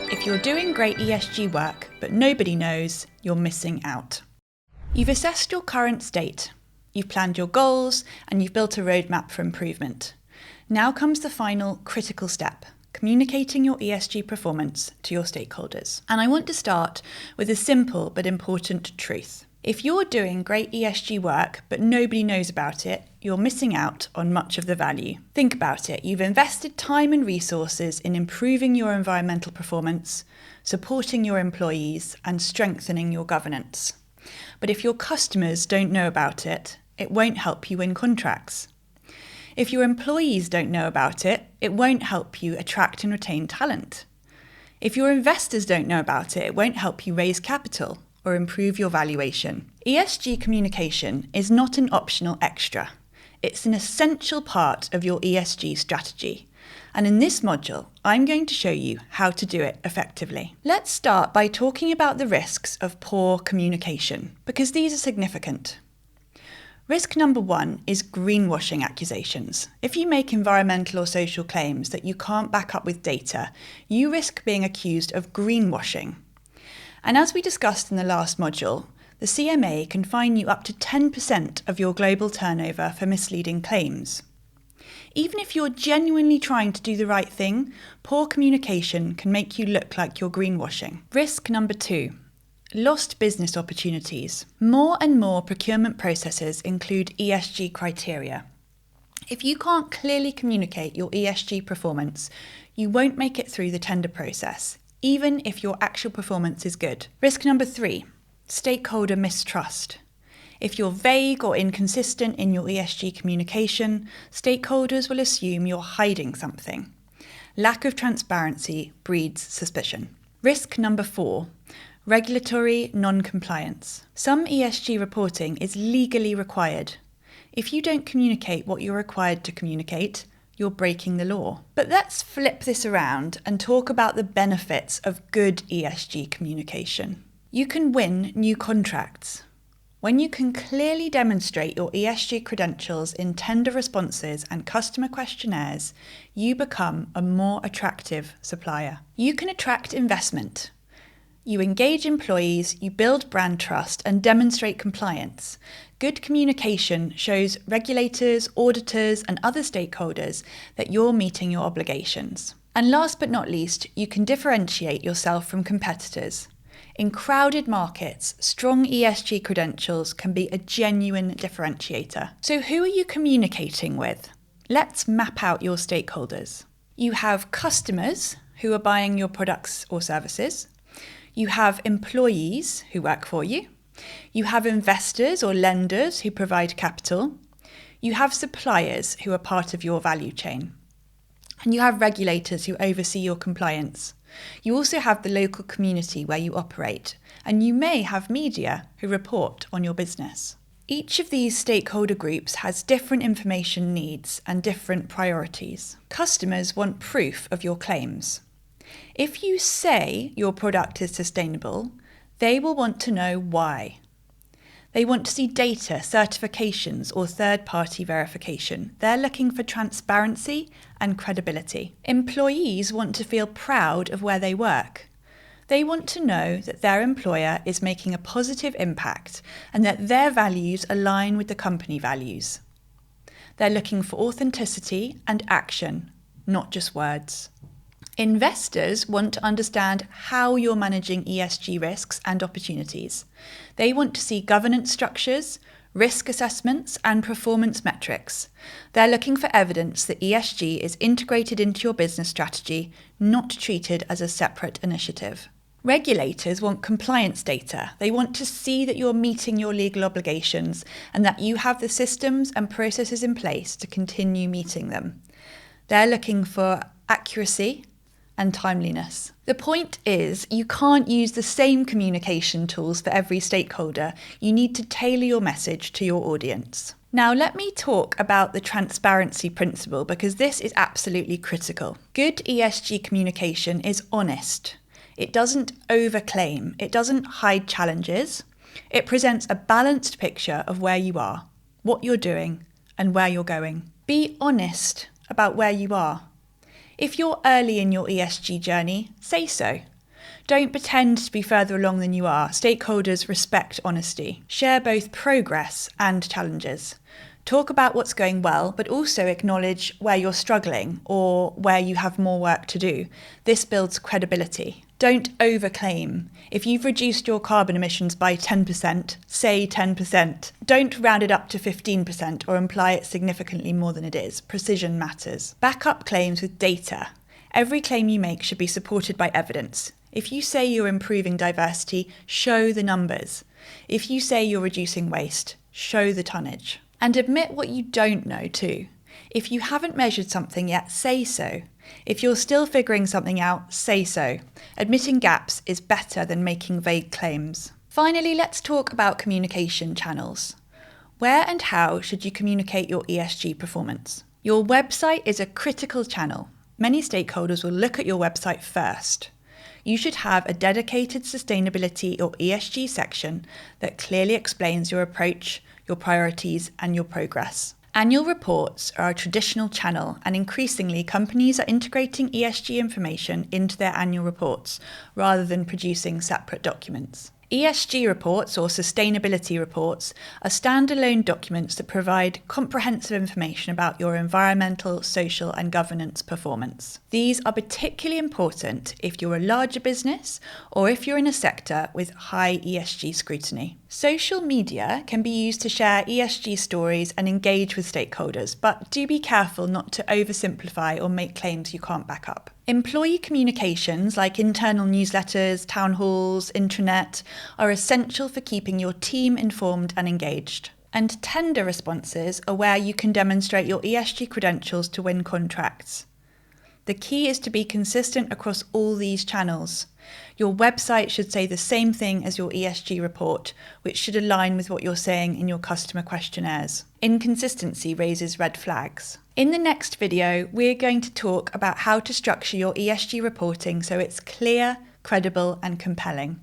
If you're doing great ESG work, but nobody knows, you're missing out. You've assessed your current state, you've planned your goals, and you've built a roadmap for improvement. Now comes the final critical step, communicating your ESG performance to your stakeholders. And I want to start with a simple but important truth. If you're doing great ESG work, but nobody knows about it, you're missing out on much of the value. Think about it. You've invested time and resources in improving your environmental performance, supporting your employees, and strengthening your governance. But if your customers don't know about it, it won't help you win contracts. If your employees don't know about it, it won't help you attract and retain talent. If your investors don't know about it, it won't help you raise capital or improve your valuation. ESG communication is not an optional extra. It's an essential part of your ESG strategy. And in this module, I'm going to show you how to do it effectively. Let's start by talking about the risks of poor communication, because these are significant. Risk number one is greenwashing accusations. If you make environmental or social claims that you can't back up with data, you risk being accused of greenwashing. And as we discussed in the last module, the CMA can fine you up to 10% of your global turnover for misleading claims. Even if you're genuinely trying to do the right thing, poor communication can make you look like you're greenwashing. Risk number two, lost business opportunities. More and more procurement processes include ESG criteria. If you can't clearly communicate your ESG performance, you won't make it through the tender process, even if your actual performance is good. Risk number three, stakeholder mistrust. If you're vague or inconsistent in your ESG communication, stakeholders will assume you're hiding something. Lack of transparency breeds suspicion. Risk number four, regulatory non-compliance. Some ESG reporting is legally required. If you don't communicate what you're required to communicate, you're breaking the law. But let's flip this around and talk about the benefits of good ESG communication. You can win new contracts. When you can clearly demonstrate your ESG credentials in tender responses and customer questionnaires, you become a more attractive supplier. You can attract investment. You engage employees, you build brand trust, and demonstrate compliance. Good communication shows regulators, auditors, and other stakeholders that you're meeting your obligations. And last but not least, you can differentiate yourself from competitors. In crowded markets, strong ESG credentials can be a genuine differentiator. So who are you communicating with? Let's map out your stakeholders. You have customers who are buying your products or services. You have employees who work for you. You have investors or lenders who provide capital. You have suppliers who are part of your value chain. And you have regulators who oversee your compliance. You also have the local community where you operate, and you may have media who report on your business. Each of these stakeholder groups has different information needs and different priorities. Customers want proof of your claims. If you say your product is sustainable, they will want to know why. They want to see data, certifications, or third-party verification. They're looking for transparency and credibility. Employees want to feel proud of where they work. They want to know that their employer is making a positive impact and that their values align with the company values. They're looking for authenticity and action, not just words. Investors want to understand how you're managing ESG risks and opportunities. They want to see governance structures, risk assessments, and performance metrics. They're looking for evidence that ESG is integrated into your business strategy, not treated as a separate initiative. Regulators want compliance data. They want to see that you're meeting your legal obligations and that you have the systems and processes in place to continue meeting them. They're looking for accuracy and timeliness. The point is, you can't use the same communication tools for every stakeholder. You need to tailor your message to your audience. Now, let me talk about the transparency principle because this is absolutely critical. Good ESG communication is honest. It doesn't overclaim. It doesn't hide challenges. It presents a balanced picture of where you are, what you're doing, and where you're going. Be honest about where you are. If you're early in your ESG journey, say so Don't pretend to be further along than you are. Stakeholders respect honesty. Share both progress and challenges. Talk about what's going well, but also acknowledge where you're struggling or where you have more work to do. This builds credibility. Don't overclaim. If you've reduced your carbon emissions by 10%, say 10%. Don't round it up to 15% or imply it's significantly more than it is. Precision matters. Back up claims with data. Every claim you make should be supported by evidence. If you say you're improving diversity, show the numbers. If you say you're reducing waste, show the tonnage. And admit what you don't know too. If you haven't measured something yet, say so. If you're still figuring something out, say so. Admitting gaps is better than making vague claims. Finally, let's talk about communication channels. Where and how should you communicate your ESG performance? Your website is a critical channel. Many stakeholders will look at your website first. You should have a dedicated sustainability or ESG section that clearly explains your approach, your priorities, and your progress. Annual reports are a traditional channel, and increasingly companies are integrating ESG information into their annual reports rather than producing separate documents. ESG reports, or sustainability reports, are standalone documents that provide comprehensive information about your environmental, social, and governance performance. These are particularly important if you're a larger business or if you're in a sector with high ESG scrutiny. Social media can be used to share ESG stories and engage with stakeholders, but do be careful not to oversimplify or make claims you can't back up. Employee communications like internal newsletters, town halls, intranet are essential for keeping your team informed and engaged. And tender responses are where you can demonstrate your ESG credentials to win contracts. The key is to be consistent across all these channels. Your website should say the same thing as your ESG report, which should align with what you're saying in your customer questionnaires. Inconsistency raises red flags. In the next video, we're going to talk about how to structure your ESG reporting so it's clear, credible, and compelling.